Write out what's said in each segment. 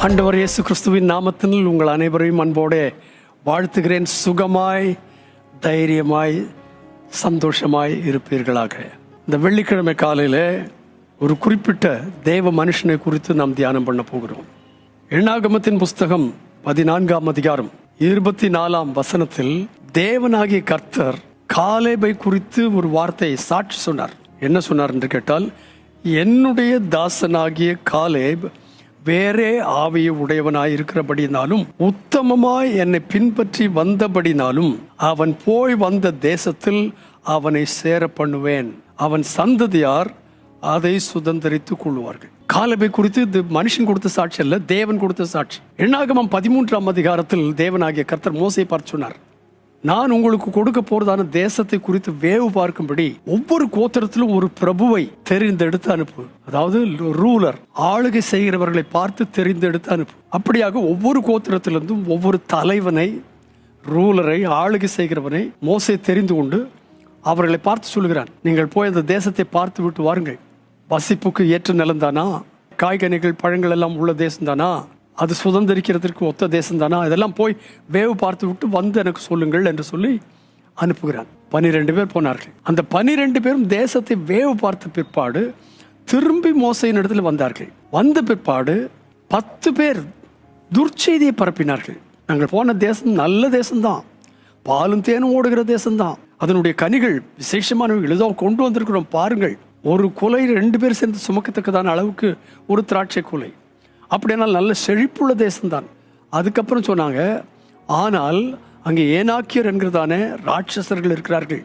ஆண்டவர் இயேசு கிறிஸ்துவின் நாமத்தில் உங்கள் அனைவரையும் அன்போடு வாழ்த்துகிறேன். சுகமாய், தைரியமாய், சந்தோஷமாய் இருப்பீர்களாக. இந்த வெள்ளிக்கிழமை காலையில் ஒரு குறிப்பிட்ட தேவ மனுஷனை குறித்து நாம் தியானம் பண்ண போகிறோம். எண்ணாகமத்தின் புஸ்தகம் 14ஆம் அதிகாரம் 24ஆம் வசனத்தில் தேவனாகிய கர்த்தர் காலேபை குறித்து ஒரு வார்த்தையை சாட்சி சொன்னார். என்ன சொன்னார் என்று கேட்டால், என்னுடைய தாசனாகிய காலேப் வேறே ஆவியை உடையவனாய் இருக்கிறபடினாலும் உத்தமமாய் என்னை பின்பற்றி வந்தபடினாலும் அவன் போய் வந்த தேசத்தில் அவனை சேர பண்ணுவேன், அவன் சந்ததியார் அதை சுதந்திரித்துக் கொள்வார்கள். காலேபை குறித்து இது மனுஷன் கொடுத்த சாட்சி அல்ல, தேவன் கொடுத்த சாட்சி. எண்ணாகமம் 13ஆம் அதிகாரத்தில் தேவனாகிய கர்த்தர் மோசேயை பார்த்து சொன்னார், நான் உங்களுக்கு கொடுக்க போறதான தேசத்தை குறித்து வேவு பார்க்கும்படி ஒவ்வொரு கோத்திரத்திலும் ஒரு பிரபுவை தெரிந்தெடுத்து அனுப்பு. அதாவது ரூலர், ஆளுகை செய்கிறவர்களை பார்த்து தெரிந்தெடுத்து அனுப்பு. அப்படியாக ஒவ்வொரு கோத்திரத்திலிருந்தும் ஒவ்வொரு தலைவனை, ரூலரை, ஆளுகை செய்கிறவனை மோசே தெரிந்து கொண்டு அவர்களை பார்த்து சொல்கிறான், நீங்கள் போய் அந்த தேசத்தை பார்த்து விட்டு வாருங்கள். வசிப்புக்கு ஏற்ற நிலம்தானா, காய்கனிகள் பழங்கள் எல்லாம் உள்ள தேசம்தானா, அது சுதந்திரிக்கிறதுக்கு ஒத்த தேசம்தானா, இதெல்லாம் போய் வேவு பார்த்து விட்டு வந்து எனக்கு சொல்லுங்கள் என்று சொல்லி அனுப்புகிறான். 12 பேர் போனார்கள். அந்த 12 பேரும் தேசத்தை வேவு பார்த்த பிற்பாடு திரும்பி மோசையின் இடத்துல வந்தார்கள். வந்த பிற்பாடு 10 பேர் துர்ச்செய்தியை பரப்பினார்கள். நாங்கள் போன தேசம் நல்ல தேசம்தான், பாலும் தேனும் ஓடுகிற தேசம்தான், அதனுடைய கனிகள் விசேஷமானவர்கள் ஏதோ கொண்டு வந்திருக்கிறோம் பாருங்கள். ஒரு குலை 2 பேர் சேர்ந்து சுமக்கத்தக்கதான அளவுக்கு ஒரு திராட்சை குலை, அப்படியானால் நல்ல செழிப்புள்ள தேசம்தான். அதுக்கப்புறம் சொன்னாங்க, ஆனால் அங்கே ஏனாக்கியர் என்கிறதான ராட்சசர்கள் இருக்கிறார்கள்.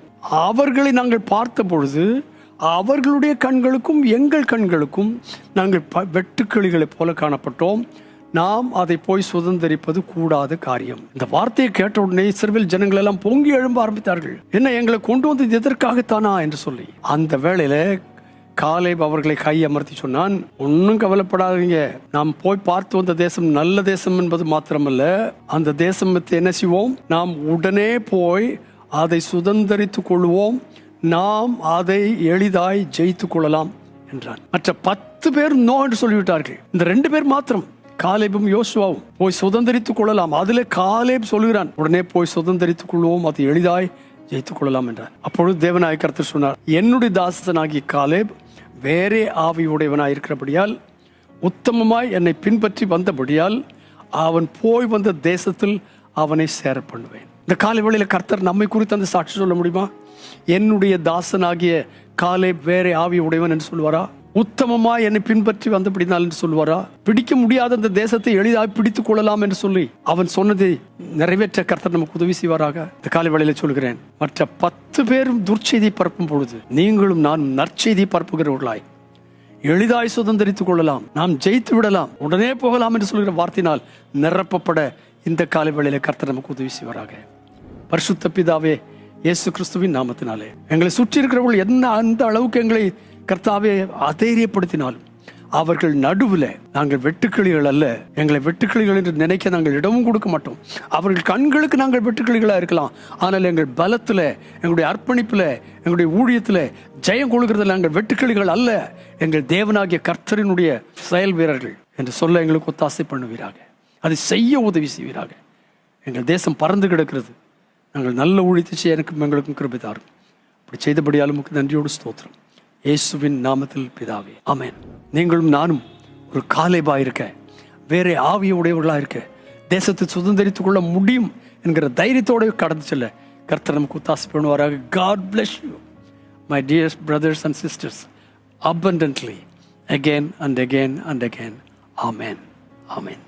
அவர்களை நாங்கள் பார்த்த பொழுது அவர்களுடைய கண்களுக்கும் எங்கள் கண்களுக்கும் நாங்கள் வெட்டுக்கிளிகளைப் போல காணப்பட்டோம், நாம் அதை போய் சுதந்திரிப்பது கூடாத காரியம். இந்த வார்த்தையை கேட்ட உடனே இஸ்ரவேல் ஜனங்கள் எல்லாம் பொங்கி எழும்ப ஆரம்பித்தார்கள். என்ன, எங்களை கொண்டு வந்தது எதற்காகத்தானா என்று சொல்லி. அந்த வேளையில காலேப் அவர்களை கை அமர்த்தி சொன்னான், ஒன்னும் கவலைப்படாதீங்க, நாம் போய் பார்த்து வந்த தேசம் நல்ல தேசம் என்பது மாத்திரமல்ல, அந்த தேசத்தை என்ன செய்வோம், நாம் உடனே போய் அதை சுதந்திரித்துக் கொள்வோம், நாம் அதை எளிதாய் ஜெயித்துக் கொள்ளலாம் என்றான். மற்ற 10 பேர் நோ என்று சொல்லிவிட்டார்கள். இந்த 2 பேர் மாத்திரம், காலேபும் யோசுவாவும், போய் சுதந்திரித்துக் கொள்ளலாம். அதில் காலேப் சொல்கிறான், உடனே போய் சுதந்திரித்துக் கொள்வோம், அதை எளிதாய் ஜெயித்துக் கொள்ளலாம் என்றார். அப்பொழுது தேவனாகிய கர்த்தர் சொன்னார், என்னுடைய தாசனாகிய காலேப் வேறே ஆவியுடையவனாய் இருக்கிறபடியால், உத்தமமாய் என்னை பின்பற்றி வந்தபடியால் அவன் போய் வந்த தேசத்தில் அவனை சேர பண்ணுவேன். இந்த காலை வேளையில கர்த்தர் நம்மை குறித்து அந்த சாட்சி சொல்ல முடியுமா? என்னுடைய தாசனாகிய காலேப் வேறே ஆவி உடையவன் என்று சொல்லுவாரா? உத்தமமாய் என்னை பின்பற்றி வந்தபடினால் என்று சொல்லுவாரா? பிடிக்க முடியாத அந்த தேசத்தை எளிதாக பிடித்துக் கொள்ளலாம் என்று சொல்லி அவன் சொன்னதை நிறைவேற்ற கர்த்தர் நமக்கு உதவி செய்வாராக. இந்த காலை வேளையில சொல்கிறேன், மற்ற 10 பேரும் துர்ச்செய்தி பரப்பும் பொழுது நீங்களும் நான் நற்செய்தி பரப்புகிறவர்களாய் எளிதாய் சுதந்திரித்துக் கொள்ளலாம், நாம் ஜெயித்து விடலாம், உடனே போகலாம் என்று சொல்கிற வார்த்தையினால் நிரப்பப்பட இந்த காலை வேளையில கர்த்தர் நமக்கு உதவி செய்வாராக. பரிசுத்த பிதாவே, இயேசு கிறிஸ்துவின் நாமத்தினாலே எங்களை சுற்றி இருக்கிறவர்கள் என்ன அந்த அளவுக்கு எங்களை கர்த்தாவே அதைரியப்படுத்தினாலும் அவர்கள் நடுவில் நாங்கள் வெட்டுக்கிளிகள் அல்ல, எங்களை வெட்டுக்கிளிகள் என்று நினைக்க நாங்கள் இடமும் கொடுக்க மாட்டோம். அவர்கள் கண்களுக்கு நாங்கள் வெட்டுக்கிளிகளாக இருக்கலாம், ஆனால் எங்கள் பலத்தில், எங்களுடைய அர்ப்பணிப்பில், எங்களுடைய ஊழியத்தில் ஜெயம் கொள்கிறதில் நாங்கள் வெட்டுக்கிளிகள் அல்ல, எங்கள் தேவனாகிய கர்த்தரினுடைய செயல் வீரர்கள் என்று சொல்ல எங்களுக்கு ஒத்தாசை பண்ணுவீராக. அதை செய்ய உதவி செய்வீராக. எங்கள் தேசம் பறந்து கிடக்கிறது, நாங்கள் நல்ல ஊழியத்தை செய்ய எனக்கும் எங்களுக்கும் கிருபை தாரும். அப்படி செய்தபடியாலும் உங்களுக்கு நன்றியோடு ஸ்தோத்திரம், இயேசுவின் நாமத்தில் பிதாவே, ஆமென். நீங்களும் நானும் ஒரு காலேபாக இருக்க, வேற ஆவிய உடையவர்களாக இருக்க, தேசத்தை சுதந்திரித்துக் கொள்ள முடியும் என்கிற தைரியத்தோடு கடந்து செல்ல கர்த்தர் நமக்கு ஒத்தாசை பண்ணுவாராக. God bless you, my dear brothers and sisters, abundantly, again and again and again. Amen. Amen.